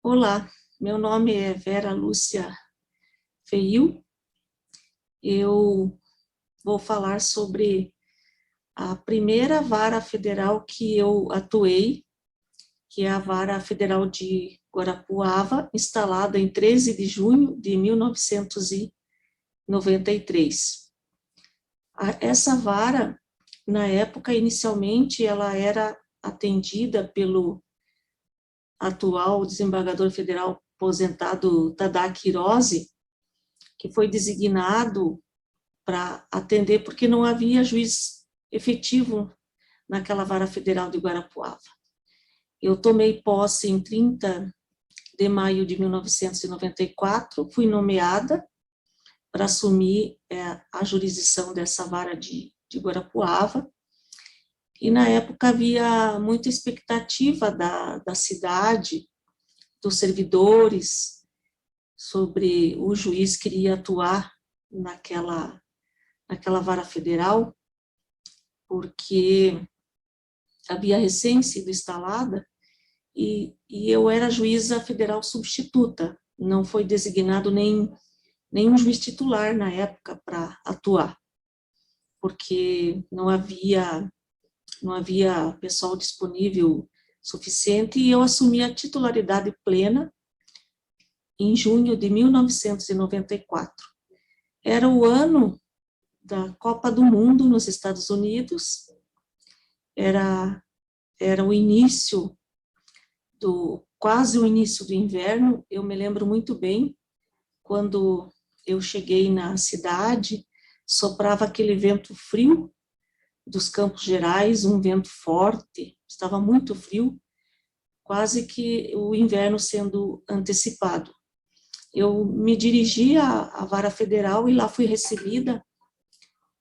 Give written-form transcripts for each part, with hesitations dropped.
Olá, meu nome é Vera Lúcia Feil. Eu vou falar sobre a primeira vara federal que eu atuei, que é a Vara Federal de Guarapuava, instalada em 13 de junho de 1993. Essa vara, na época, inicialmente, ela era atendida pelo atual desembargador federal aposentado Tadaaki Hirose, que foi designado para atender, porque não havia juiz efetivo naquela vara federal de Guarapuava. Eu tomei posse em 30 de maio de 1994, fui nomeada para assumir a jurisdição dessa vara de Guarapuava, e na época havia muita expectativa da cidade, dos servidores, sobre o juiz que iria atuar naquela vara federal, porque havia recém sido instalada e eu era juíza federal substituta, não foi designado nenhum juiz titular na época para atuar, porque não havia pessoal disponível suficiente, e eu assumi a titularidade plena em junho de 1994. Era o ano da Copa do Mundo nos Estados Unidos, era o início quase o início do inverno. Eu me lembro muito bem, quando eu cheguei na cidade, soprava aquele vento frio dos Campos Gerais, um vento forte, estava muito frio, quase que o inverno sendo antecipado. Eu me dirigi à vara federal e lá fui recebida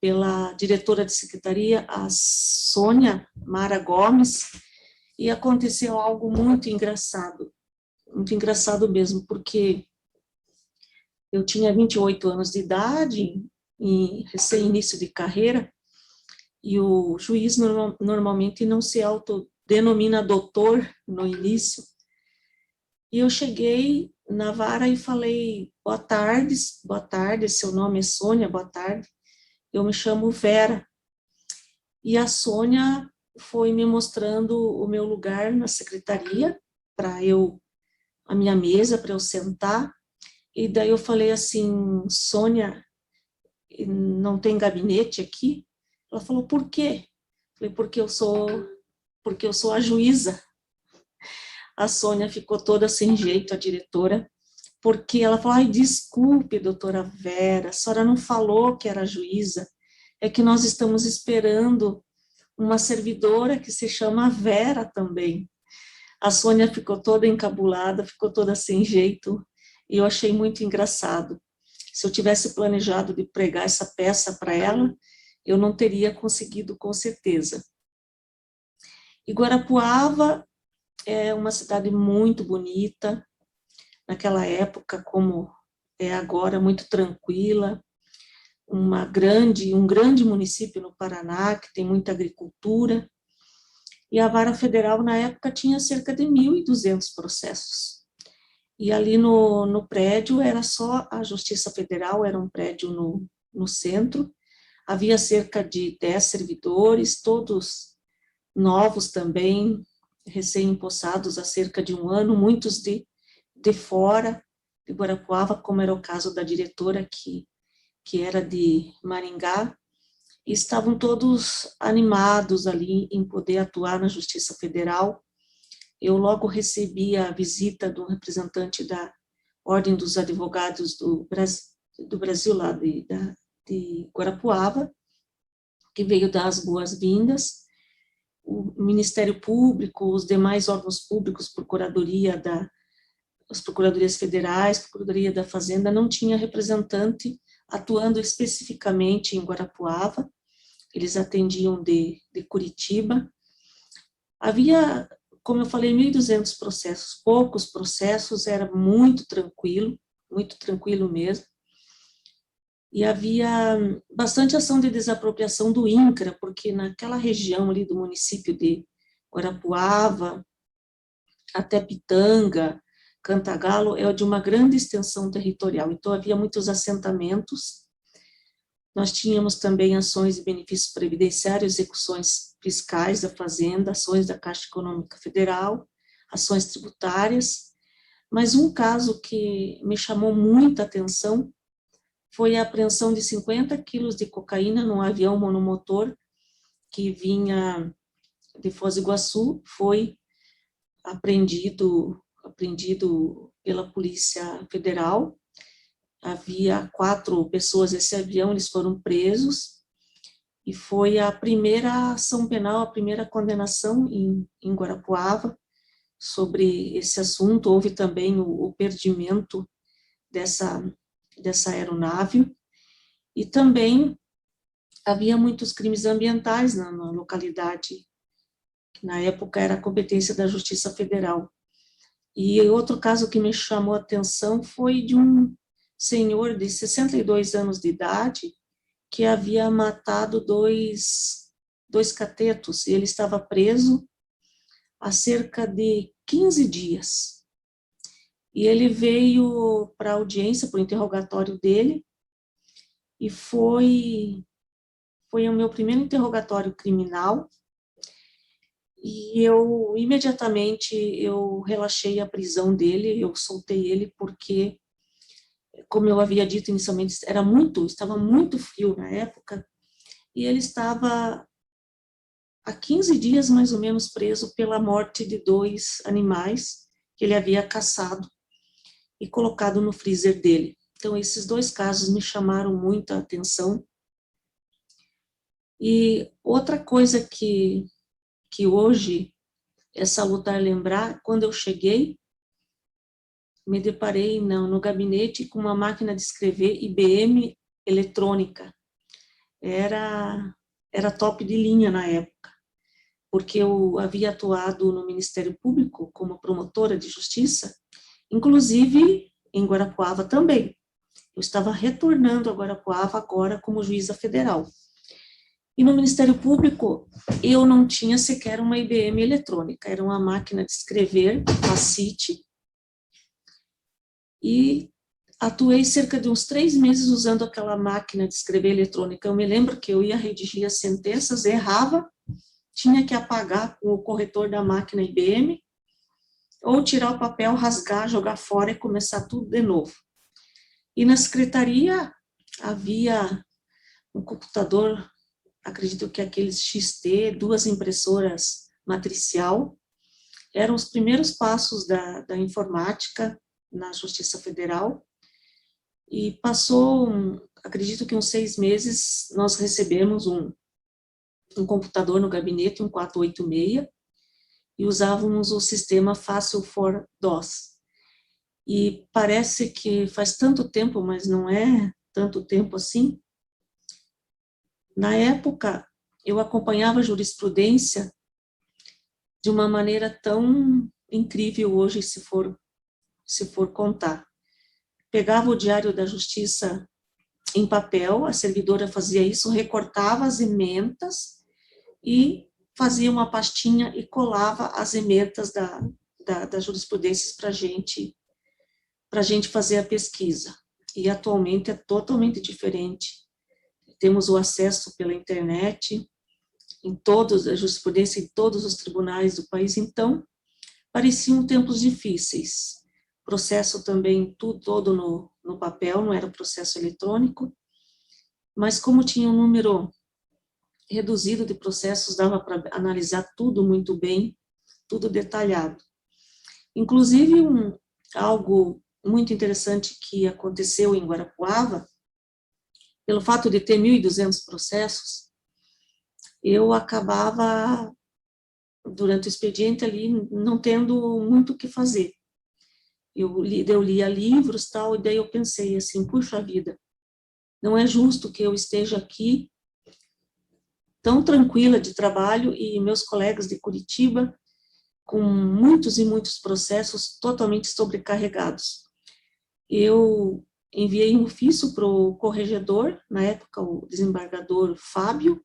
pela diretora de secretaria, a Sônia Mara Gomes, e aconteceu algo muito engraçado mesmo, porque eu tinha 28 anos de idade, em recém-início de carreira, e o juiz normalmente não se autodenomina doutor no início, e eu cheguei na vara e falei: boa tarde, seu nome é Sônia, boa tarde, eu me chamo Vera. E a Sônia foi me mostrando o meu lugar na secretaria, a minha mesa para eu sentar, e daí eu falei assim: Sônia, não tem gabinete aqui? Ela falou: por quê? Eu falei: porque eu sou a juíza. A Sônia ficou toda sem jeito, a diretora, porque ela falou: ai, desculpe, doutora Vera, a senhora não falou que era juíza, é que nós estamos esperando uma servidora que se chama Vera também. A Sônia ficou toda encabulada, ficou toda sem jeito, e eu achei muito engraçado. Se eu tivesse planejado de pregar essa peça para ela, eu não teria conseguido, com certeza. E Guarapuava é uma cidade muito bonita, naquela época, como é agora, muito tranquila, um grande município no Paraná, que tem muita agricultura, e a vara federal, na época, tinha cerca de 1.200 processos. E ali no prédio era só a Justiça Federal, era um prédio no centro, havia cerca de 10 servidores, todos novos também, recém-impossados há cerca de um ano, muitos de fora de Guarapuava, como era o caso da diretora, que era de Maringá, e estavam todos animados ali em poder atuar na Justiça Federal. Eu logo recebi a visita do representante da Ordem dos Advogados do Brasil, lá de Guarapuava, que veio dar as boas-vindas. O Ministério Público, os demais órgãos públicos, as procuradorias federais, Procuradoria da Fazenda, não tinha representante atuando especificamente em Guarapuava, eles atendiam de Curitiba. Havia, como eu falei, 1.200 processos, poucos processos, era muito tranquilo mesmo, e havia bastante ação de desapropriação do INCRA, porque naquela região ali do município de Guarapuava, até Pitanga, Cantagalo é de uma grande extensão territorial, então havia muitos assentamentos. Nós tínhamos também ações de benefícios previdenciários, execuções fiscais da fazenda, ações da Caixa Econômica Federal, ações tributárias, mas um caso que me chamou muita atenção foi a apreensão de 50 quilos de cocaína num avião monomotor que vinha de Foz do Iguaçu, foi apreendido pela Polícia Federal. Havia 4 pessoas nesse avião, eles foram presos, e foi a primeira ação penal, a primeira condenação em Guarapuava sobre esse assunto. Houve também o perdimento dessa aeronave, e também havia muitos crimes ambientais na localidade, que na época era a competência da Justiça Federal. E outro caso que me chamou a atenção foi de um senhor de 62 anos de idade que havia matado dois catetos, e ele estava preso há cerca de 15 dias. E ele veio para a audiência, para o interrogatório dele, e foi o meu primeiro interrogatório criminal, e eu imediatamente relaxei a prisão dele, eu soltei ele porque, como eu havia dito inicialmente, estava muito frio na época, e ele estava há 15 dias mais ou menos preso pela morte de 2 animais que ele havia caçado e colocado no freezer dele. Então esses 2 casos me chamaram muita atenção. E outra coisa que hoje é salutar lembrar, quando eu cheguei, me deparei no gabinete com uma máquina de escrever IBM eletrônica. Era top de linha na época, porque eu havia atuado no Ministério Público como promotora de justiça, inclusive em Guarapuava também. Eu estava retornando a Guarapuava agora como juíza federal. E no Ministério Público, eu não tinha sequer uma IBM eletrônica, era uma máquina de escrever, Facite, e atuei cerca de uns 3 meses usando aquela máquina de escrever eletrônica. Eu me lembro que eu ia redigir as sentenças, errava, tinha que apagar com o corretor da máquina IBM, ou tirar o papel, rasgar, jogar fora e começar tudo de novo. E na secretaria havia um computador, acredito que aqueles XT, 2 impressoras matricial, eram os primeiros passos da informática na Justiça Federal, e passou, acredito que uns 6 meses, nós recebemos um computador no gabinete, um 486, e usávamos o sistema Fácil for DOS. E parece que faz tanto tempo, mas não é tanto tempo assim. Na época, eu acompanhava a jurisprudência de uma maneira tão incrível hoje, se for contar. Pegava o Diário da Justiça em papel, a servidora fazia isso, recortava as ementas e fazia uma pastinha e colava as ementas da jurisprudência para a gente fazer a pesquisa. E atualmente é totalmente diferente. Temos o acesso pela internet, a jurisprudência em todos os tribunais do país, então pareciam tempos difíceis. Processo também tudo todo no papel, não era processo eletrônico, mas como tinha um número reduzido de processos, dava para analisar tudo muito bem, tudo detalhado. Inclusive, algo muito interessante que aconteceu em Guarapuava, pelo fato de ter 1.200 processos, eu acabava, durante o expediente ali, não tendo muito o que fazer. Eu lia livros, tal, e daí eu pensei assim, puxa vida, não é justo que eu esteja aqui tão tranquila de trabalho e meus colegas de Curitiba com muitos e muitos processos totalmente sobrecarregados. Eu enviei um ofício para o corregedor, na época o desembargador Fábio,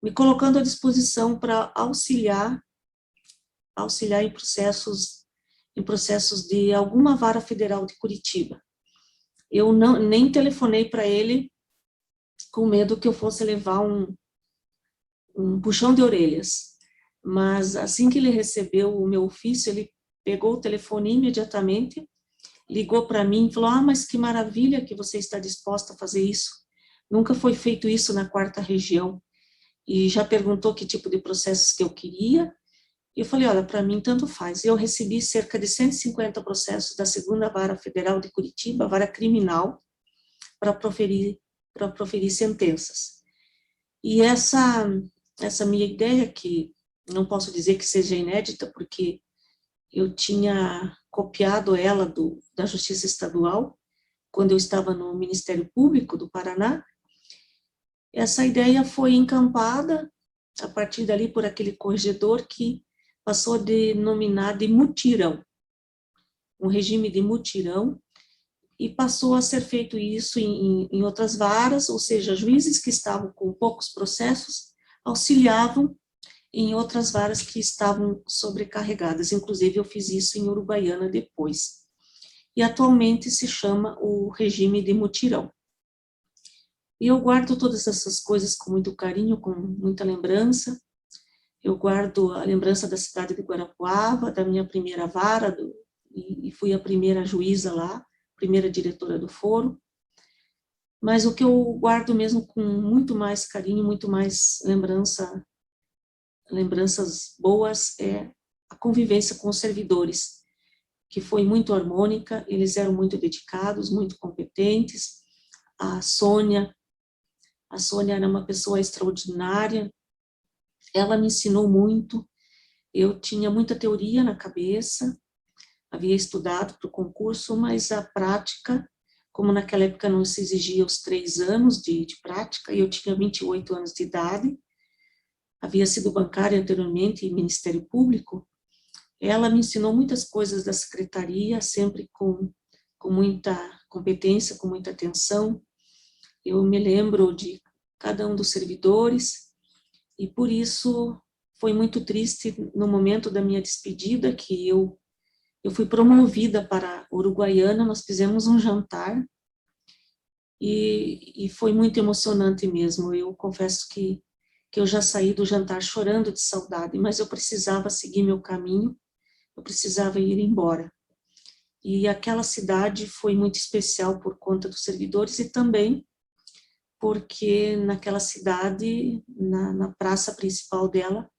me colocando à disposição para auxiliar em processos em processos de alguma vara federal de Curitiba. Eu nem telefonei para ele com medo que eu fosse levar um puxão de orelhas. Mas assim que ele recebeu o meu ofício, ele pegou o telefone imediatamente, ligou para mim e falou: mas que maravilha que você está disposta a fazer isso. Nunca foi feito isso na 4ª região. E já perguntou que tipo de processos que eu queria. E eu falei: olha, para mim tanto faz. Eu recebi cerca de 150 processos da 2ª Vara Federal de Curitiba, vara criminal, para proferir sentenças. E essa minha ideia, que não posso dizer que seja inédita, porque eu tinha copiado ela da Justiça Estadual, quando eu estava no Ministério Público do Paraná. Essa ideia foi encampada, a partir dali, por aquele corregedor que passou a denominar de mutirão, um regime de mutirão, e passou a ser feito isso em outras varas, ou seja, juízes que estavam com poucos processos auxiliavam em outras varas que estavam sobrecarregadas. Inclusive, eu fiz isso em Uruguaiana depois. E atualmente se chama o regime de mutirão. E eu guardo todas essas coisas com muito carinho, com muita lembrança. Eu guardo a lembrança da cidade de Guarapuava, da minha primeira vara, e fui a primeira juíza lá, primeira diretora do foro. Mas o que eu guardo mesmo com muito mais carinho, muito mais lembranças boas, é a convivência com os servidores, que foi muito harmônica, eles eram muito dedicados, muito competentes. A Sônia era uma pessoa extraordinária, ela me ensinou muito, eu tinha muita teoria na cabeça, havia estudado para o concurso, mas a prática, como naquela época não se exigia os 3 anos de prática, e eu tinha 28 anos de idade, havia sido bancária anteriormente em Ministério Público, ela me ensinou muitas coisas da secretaria, sempre com muita competência, com muita atenção. Eu me lembro de cada um dos servidores, e por isso foi muito triste no momento da minha despedida, que eu fui promovida para Uruguaiana, nós fizemos um jantar, e foi muito emocionante mesmo. Eu confesso que eu já saí do jantar chorando de saudade, mas eu precisava seguir meu caminho, eu precisava ir embora. E aquela cidade foi muito especial por conta dos servidores e também porque naquela cidade, na praça principal dela,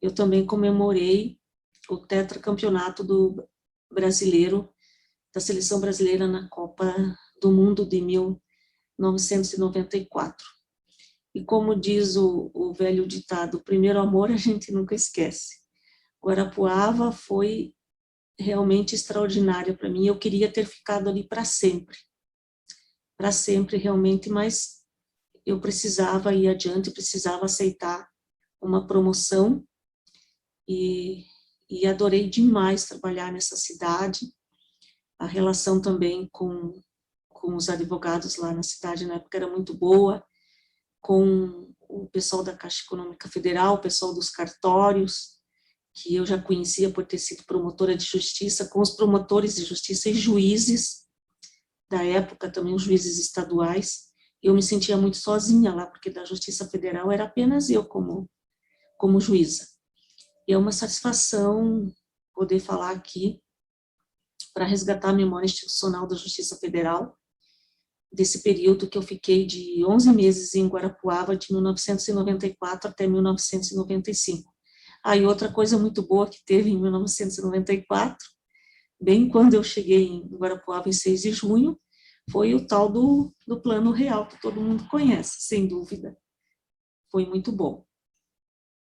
eu também comemorei o tetracampeonato do brasileiro, da seleção brasileira na Copa do Mundo de 1994. E como diz o velho ditado, o primeiro amor a gente nunca esquece. Guarapuava foi realmente extraordinária para mim, eu queria ter ficado ali para sempre realmente, mas eu precisava ir adiante, precisava aceitar uma promoção, e adorei demais trabalhar nessa cidade. A relação também com os advogados lá na cidade, na época, era muito boa, com o pessoal da Caixa Econômica Federal, o pessoal dos cartórios, que eu já conhecia por ter sido promotora de justiça, com os promotores de justiça e juízes da época, também os juízes estaduais. Eu me sentia muito sozinha lá, porque da Justiça Federal era apenas eu como juíza. E é uma satisfação poder falar aqui para resgatar a memória institucional da Justiça Federal, desse período que eu fiquei de 11 meses em Guarapuava, de 1994 até 1995. Aí outra coisa muito boa que teve em 1994, bem quando eu cheguei em Guarapuava em 6 de junho, foi o tal do Plano Real, que todo mundo conhece, sem dúvida. Foi muito bom.